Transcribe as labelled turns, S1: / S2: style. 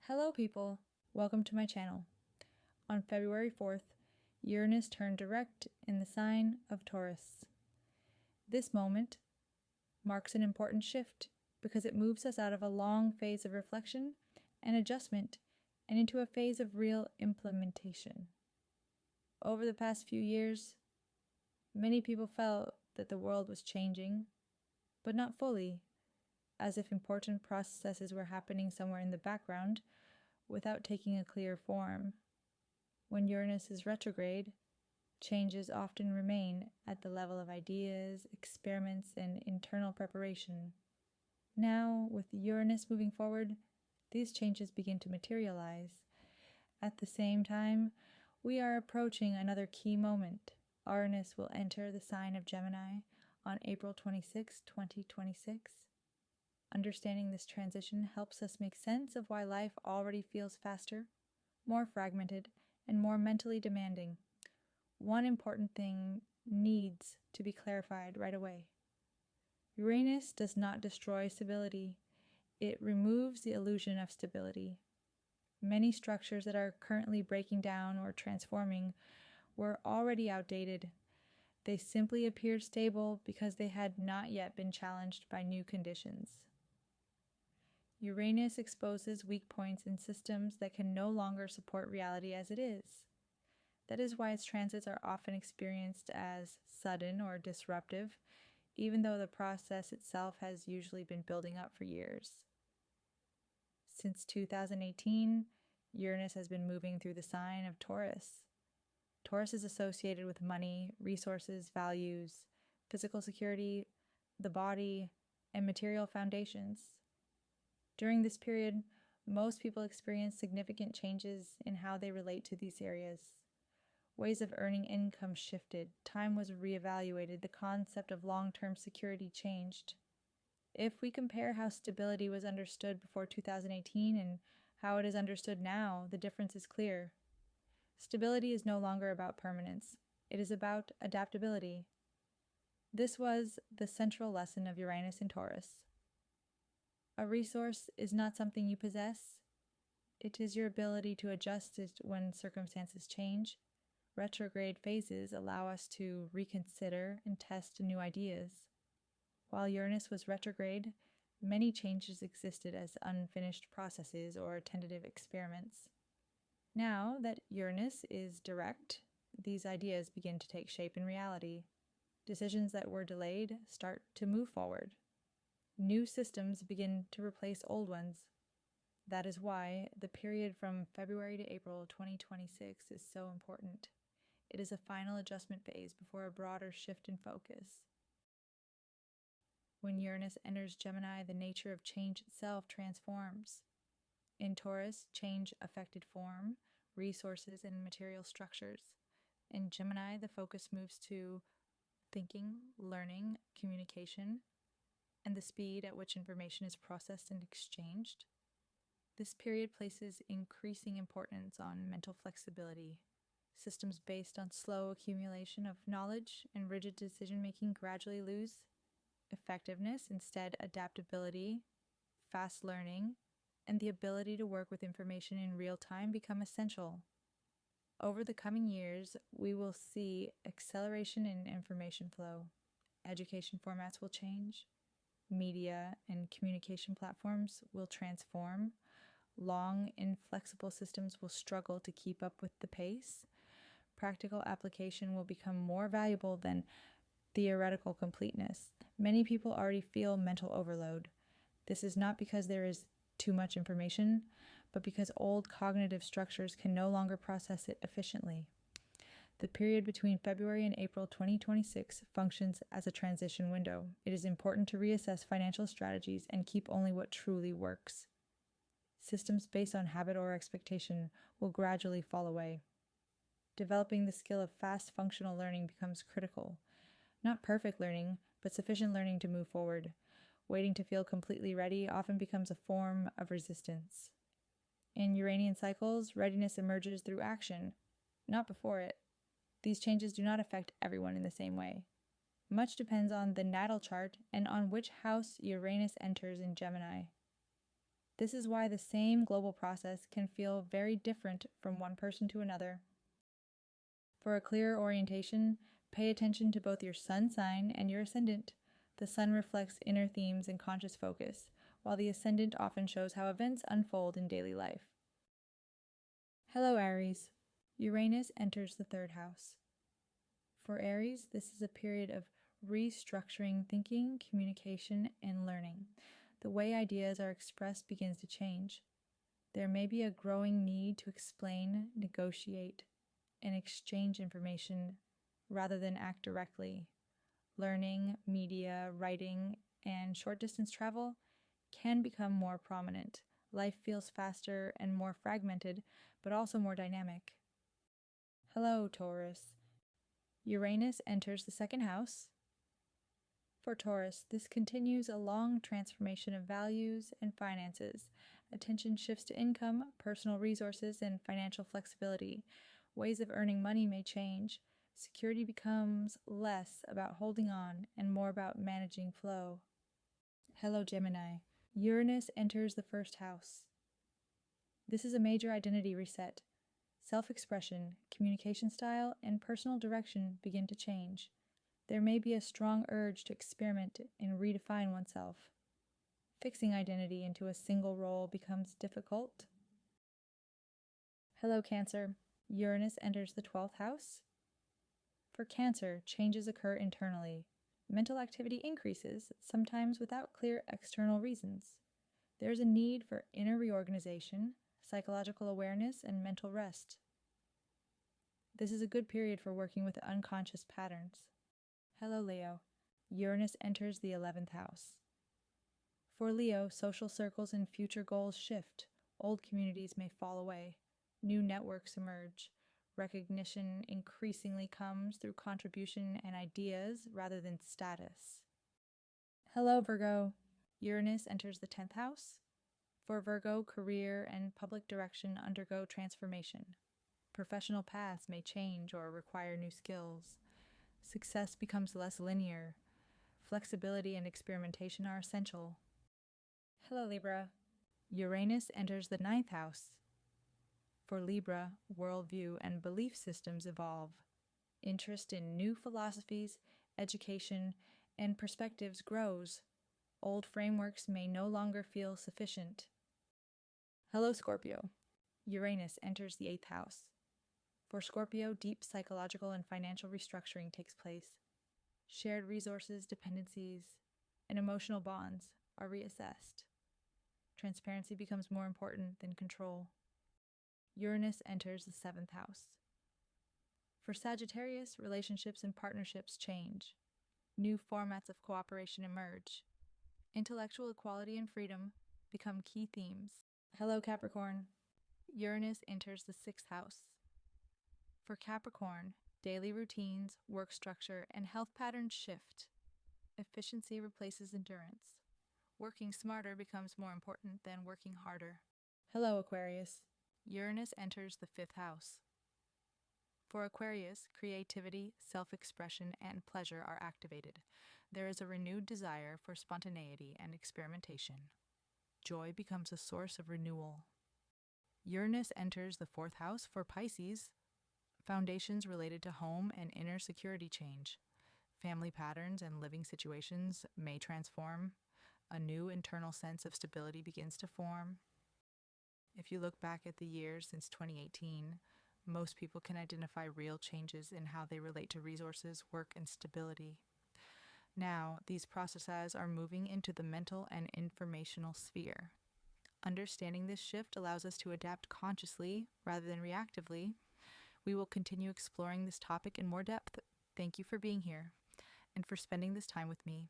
S1: Hello people, welcome to my channel. On February 4th, Uranus turned direct in the sign of Taurus. This moment marks an important shift because it moves us out of a long phase of reflection and adjustment and into a phase of real implementation. Over the past few years, many people felt that the world was changing, but not fully, as if important processes were happening somewhere in the background without taking a clear form. When Uranus is retrograde, changes often remain at the level of ideas, experiments, and internal preparation. Now, with Uranus moving forward, these changes begin to materialize. At the same time, we are approaching another key moment. Uranus will enter the sign of Gemini on April 26, 2026. Understanding this transition helps us make sense of why life already feels faster, more fragmented, and more mentally demanding. One important thing needs to be clarified right away. Uranus does not destroy stability. It removes the illusion of stability. Many structures that are currently breaking down or transforming were already outdated. They simply appeared stable because they had not yet been challenged by new conditions. Uranus exposes weak points in systems that can no longer support reality as it is. That is why its transits are often experienced as sudden or disruptive, even though the process itself has usually been building up for years. Since 2018, Uranus has been moving through the sign of Taurus. Taurus is associated with money, resources, values, physical security, the body, and material foundations. During this period, most people experience significant changes in how they relate to these areas. Ways of earning income shifted, time was reevaluated, the concept of long-term security changed. If we compare how stability was understood before 2018 and how it is understood now, the difference is clear. Stability is no longer about permanence. It is about adaptability. This was the central lesson of Uranus in Taurus. A resource is not something you possess. It is your ability to adjust it when circumstances change. Retrograde phases allow us to reconsider and test new ideas. While Uranus was retrograde, many changes existed as unfinished processes or tentative experiments. Now that Uranus is direct, these ideas begin to take shape in reality. Decisions that were delayed start to move forward. New systems begin to replace old ones. That is why the period from February to April 2026 is so important. It is a final adjustment phase before a broader shift in focus. When Uranus enters Gemini, the nature of change itself transforms. In Taurus, change affected form, resources, and material structures. In Gemini, the focus moves to thinking, learning, communication, and the speed at which information is processed and exchanged. This period places increasing importance on mental flexibility. Systems based on slow accumulation of knowledge and rigid decision-making gradually lose effectiveness. Instead, adaptability, fast learning, and the ability to work with information in real time become essential. Over the coming years, we will see acceleration in information flow. Education formats will change. Media and communication platforms will transform. Long, inflexible systems will struggle to keep up with the pace. Practical application will become more valuable than theoretical completeness. Many people already feel mental overload. This is not because there is too much information, but because old cognitive structures can no longer process it efficiently. The period between February and April 2026 functions as a transition window. It is important to reassess financial strategies and keep only what truly works. Systems based on habit or expectation will gradually fall away. Developing the skill of fast functional learning becomes critical. Not perfect learning, but sufficient learning to move forward. Waiting to feel completely ready often becomes a form of resistance. In Uranian cycles, readiness emerges through action, not before it. These changes do not affect everyone in the same way. Much depends on the natal chart and on which house Uranus enters in Gemini. This is why the same global process can feel very different from one person to another. For a clearer orientation, pay attention to both your sun sign and your ascendant. The sun reflects inner themes and conscious focus, while the ascendant often shows how events unfold in daily life. Hello, Aries. Uranus enters the 3rd house. For Aries, this is a period of restructuring thinking, communication, and learning. The way ideas are expressed begins to change. There may be a growing need to explain, negotiate, and exchange information rather than act directly. Learning, media, writing, and short-distance travel can become more prominent. Life feels faster and more fragmented, but also more dynamic. Hello, Taurus. Uranus enters the 2nd house. For Taurus, this continues a long transformation of values and finances. Attention shifts to income, personal resources, and financial flexibility. Ways of earning money may change. Security becomes less about holding on and more about managing flow. Hello, Gemini. Uranus enters the 1st house. This is a major identity reset. Self-expression, communication style, and personal direction begin to change. There may be a strong urge to experiment and redefine oneself. Fixing identity into a single role becomes difficult. Hello, Cancer. Uranus enters the 12th house. For Cancer, changes occur internally. Mental activity increases, sometimes without clear external reasons. There is a need for inner reorganization, psychological awareness, and mental rest. This is a good period for working with unconscious patterns. Hello, Leo. Uranus enters the 11th house. For Leo, social circles and future goals shift. Old communities may fall away. New networks emerge. Recognition increasingly comes through contribution and ideas rather than status. Hello, Virgo. Uranus enters the 10th house. For Virgo, career and public direction undergo transformation. Professional paths may change or require new skills. Success becomes less linear. Flexibility and experimentation are essential. Hello, Libra. Uranus enters the 9th house. For Libra, worldview and belief systems evolve. Interest in new philosophies, education, and perspectives grows. Old frameworks may no longer feel sufficient. Hello, Scorpio. Uranus enters the 8th house. For Scorpio, deep psychological and financial restructuring takes place. Shared resources, dependencies, and emotional bonds are reassessed. Transparency becomes more important than control. Uranus enters the 7th house. For Sagittarius, relationships and partnerships change. New formats of cooperation emerge. Intellectual equality and freedom become key themes. Hello, Capricorn. Uranus enters the 6th house. For Capricorn, daily routines, work structure, and health patterns shift. Efficiency replaces endurance. Working smarter becomes more important than working harder. Hello, Aquarius. Uranus enters the 5th house. For Aquarius, creativity, self-expression, and pleasure are activated. There is a renewed desire for spontaneity and experimentation. Joy becomes a source of renewal. Uranus enters the 4th house for Pisces. Foundations related to home and inner security change. Family patterns and living situations may transform. A new internal sense of stability begins to form. If you look back at the years since 2018, most people can identify real changes in how they relate to resources, work, and stability. Now, these processes are moving into the mental and informational sphere. Understanding this shift allows us to adapt consciously rather than reactively. We will continue exploring this topic in more depth. Thank you for being here and for spending this time with me.